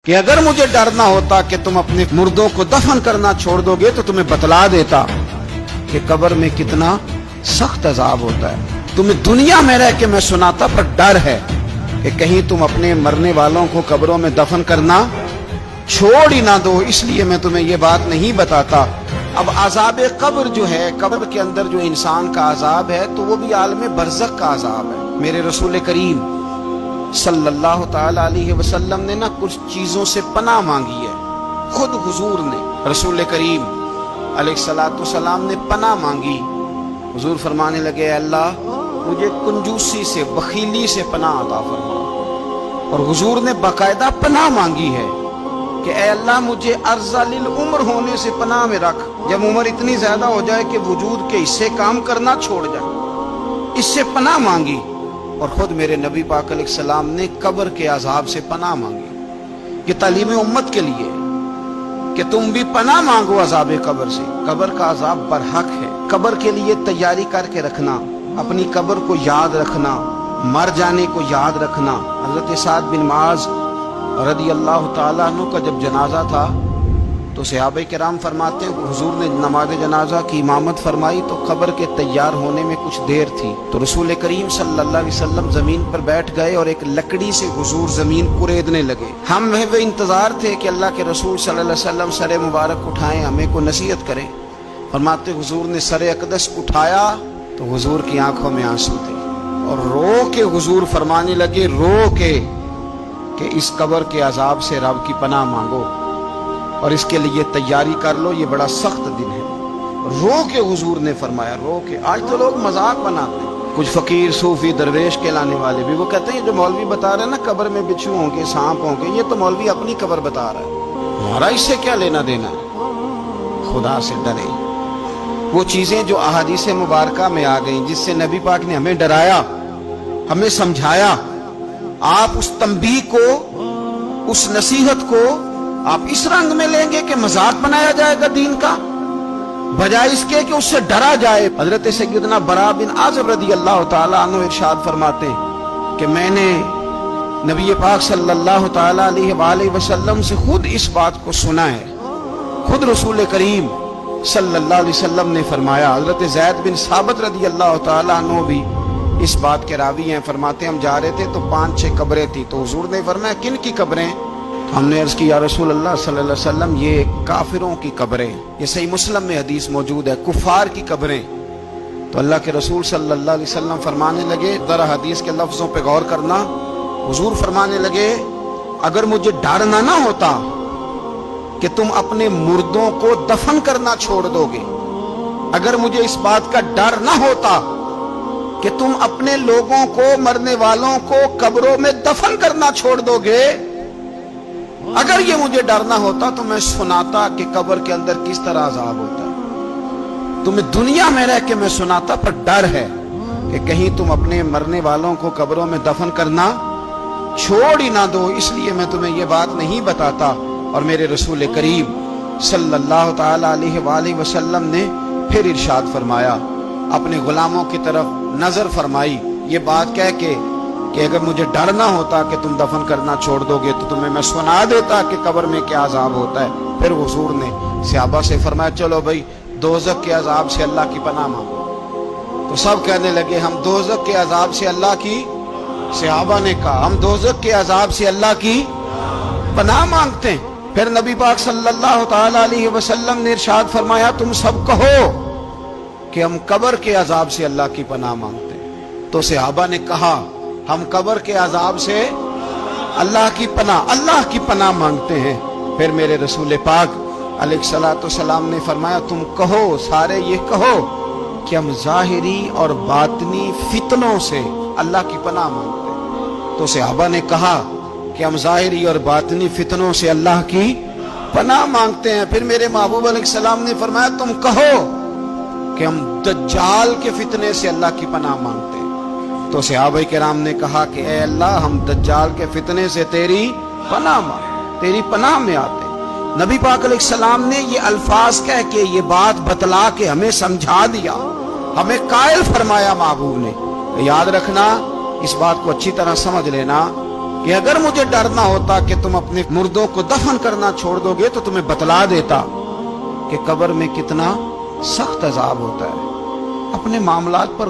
کہ اگر مجھے ڈر نہ ہوتا کہ تم اپنے مردوں کو دفن کرنا چھوڑ دو گے تو تمہیں بتلا دیتا کہ قبر میں کتنا سخت عذاب ہوتا ہے۔ تمہیں دنیا میں رہ کے میں سناتا، پر ڈر ہے کہ کہیں تم اپنے مرنے والوں کو قبروں میں دفن کرنا چھوڑ ہی نہ دو، اس لیے میں تمہیں یہ بات نہیں بتاتا۔ اب عذاب قبر جو ہے، قبر کے اندر جو انسان کا عذاب ہے تو وہ بھی عالم برزخ کا عذاب ہے۔ میرے رسول کریم صلی اللہ تعالی علیہ وسلم نے کچھ چیزوں سے پناہ مانگی ہے۔ خود حضور نے، رسول کریم علیہ الصلوۃ والسلام نے پناہ مانگی۔ حضور فرمانے لگے، اے اللہ مجھے کنجوسی سے، بخیلی سے پناہ عطا فرما۔ اور حضور نے باقاعدہ پناہ مانگی ہے کہ اے اللہ مجھے ارذل العمر ہونے سے پناہ میں رکھ، جب عمر اتنی زیادہ ہو جائے کہ وجود کے حصے کام کرنا چھوڑ جائے، اس سے پناہ مانگی۔ اور خود میرے نبی پاک علیہ السلام نے قبر کے عذاب سے پناہ مانگی۔ یہ تعلیم امت کے لیے کہ تم بھی پناہ مانگو عذاب قبر سے۔ قبر کا عذاب برحق ہے۔ قبر کے لیے تیاری کر کے رکھنا، اپنی قبر کو یاد رکھنا، مر جانے کو یاد رکھنا۔ حضرت سعد بن معاذ رضی اللہ تعالیٰ عنہ کا جب جنازہ تھا تو صحابہ کرام فرماتے ہیں حضور نے نماز جنازہ کی امامت فرمائی تو قبر کے تیار ہونے میں کچھ دیر تھی، تو رسول کریم صلی اللہ علیہ وسلم زمین پر بیٹھ گئے اور ایک لکڑی سے حضور زمین کریدنے لگے۔ ہم وہ انتظار تھے کہ اللہ کے رسول صلی اللہ علیہ وسلم سر مبارک اٹھائیں، ہمیں کو نصیحت کریں۔ فرماتے حضور نے سر اقدس اٹھایا تو حضور کی آنکھوں میں آنسو تھے، اور رو کے حضور فرمانے لگے، رو کے کہ اس قبر کے عذاب سے رب کی پناہ مانگو اور اس کے لیے تیاری کر لو، یہ بڑا سخت دن ہے۔ رو کے حضور نے فرمایا، رو کے۔ آج تو لوگ مذاق بناتے ہیں، کچھ فقیر صوفی درویش کہلانے والے بھی، وہ کہتے ہیں جو مولوی بتا رہے ہیں نا قبر میں بچھو ہوں گے، سانپ ہوں گے، یہ تو مولوی اپنی قبر بتا رہا ہے، ہمارا اس سے کیا لینا دینا ہے۔ خدا سے ڈرے۔ وہ چیزیں جو احادیث مبارکہ میں آ گئیں، جس سے نبی پاک نے ہمیں ڈرایا، ہمیں سمجھایا، آپ اس تنبیہ کو، اس نصیحت کو آپ اس رنگ میں لیں گے کہ مذاق بنایا جائے گا دین کا، بجائے اس کے کہ اس سے ڈرا جائے۔ حضرت سیدنا براء بن عازب رضی اللہ تعالیٰ عنہ ارشاد فرماتے ہیں کہ میں نے نبی پاک صلی اللہ تعالیٰ علیہ وآلہ وسلم سے خود اس بات کو سنا ہے۔ خود رسول کریم صلی اللہ علیہ وسلم نے فرمایا۔ حضرت زید بن ثابت رضی اللہ تعالیٰ عنہ بھی اس بات کے راوی ہیں، فرماتے ہم جا رہے تھے تو 5-6 قبریں تھی، تو حضور نے فرمایا کن کی قبریں؟ ہم نے عرض کی یا رسول اللہ صلی اللہ علیہ وسلم یہ کافروں کی قبریں، یہ صحیح مسلم میں حدیث موجود ہے، کفار کی قبریں۔ تو اللہ کے رسول صلی اللہ علیہ وسلم فرمانے لگے، ذرا حدیث کے لفظوں پہ غور کرنا، حضور فرمانے لگے اگر مجھے ڈر نہ ہوتا کہ تم اپنے مردوں کو دفن کرنا چھوڑ دو گے، اگر مجھے اس بات کا ڈر نہ ہوتا کہ تم اپنے لوگوں کو، مرنے والوں کو قبروں میں دفن کرنا چھوڑ دو گے، اگر یہ مجھے ڈر نہ ہوتا تو میں سناتا کہ قبر کے اندر کس طرح عذاب ہوتا ہے۔ تمہیں دنیا میں رہ کے میں سناتا، پر ڈر ہے کہ کہیں تم اپنے مرنے والوں کو قبروں میں دفن کرنا چھوڑ ہی نہ دو، اس لیے میں تمہیں یہ بات نہیں بتاتا۔ اور میرے رسول کریم صلی اللہ تعالی علیہ وآلہ وسلم نے پھر ارشاد فرمایا، اپنے غلاموں کی طرف نظر فرمائی، یہ بات کہہ کے کہ اگر مجھے ڈر نہ ہوتا کہ تم دفن کرنا چھوڑ دو گے تو تمہیں میں سنا دیتا کہ قبر میں کیا عذاب ہوتا ہے۔ پھر حضور نے صحابہ سے فرمایا چلو بھائی دوزخ کے عذاب سے اللہ کی پناہ مانگو۔ تو سب کہنے لگے ہم دوزخ کے عذاب سے اللہ کی، صحابہ نے کہا ہم دوزخ کے عذاب سے اللہ کی پناہ مانگتے ہیں۔ پھر نبی پاک صلی اللہ تعالی علیہ وسلم نے ارشاد فرمایا تم سب کہو کہ ہم قبر کے عذاب سے اللہ کی پناہ مانگتے ہیں۔ تو صحابہ نے کہا ہم قبر کے عذاب سے اللہ کی پناہ مانگتے ہیں۔ پھر میرے رسول پاک علیہ الصلوۃ والسلام نے فرمایا تم کہو، سارے یہ کہو کہ ہم ظاہری اور باطنی فتنوں سے اللہ کی پناہ مانگتے ہیں۔ تو صحابہ نے کہا کہ ہم ظاہری اور باطنی فتنوں سے اللہ کی پناہ مانگتے ہیں۔ پھر میرے محبوب علیہ السلام نے فرمایا تم کہو کہ ہم دجال کے فتنے سے اللہ کی پناہ مانگتے ہیں۔ تو صحابہ کرام نے کہا کہ اے اللہ ہم دجال کے فتنے سے تیری پناہ مانگتے، تیری پناہ میں آتے ہیں۔ نبی پاک علیہ السلام نے یہ الفاظ کہہ کے، یہ بات بتلا کے ہمیں سمجھا دیا، ہمیں قائل فرمایا محبوب نے۔ یاد رکھنا، اس بات کو اچھی طرح سمجھ لینا، کہ اگر مجھے ڈر نہ ہوتا کہ تم اپنے مردوں کو دفن کرنا چھوڑ دو گے تو تمہیں بتلا دیتا کہ قبر میں کتنا سخت عذاب ہوتا ہے. اپنے معاملات پر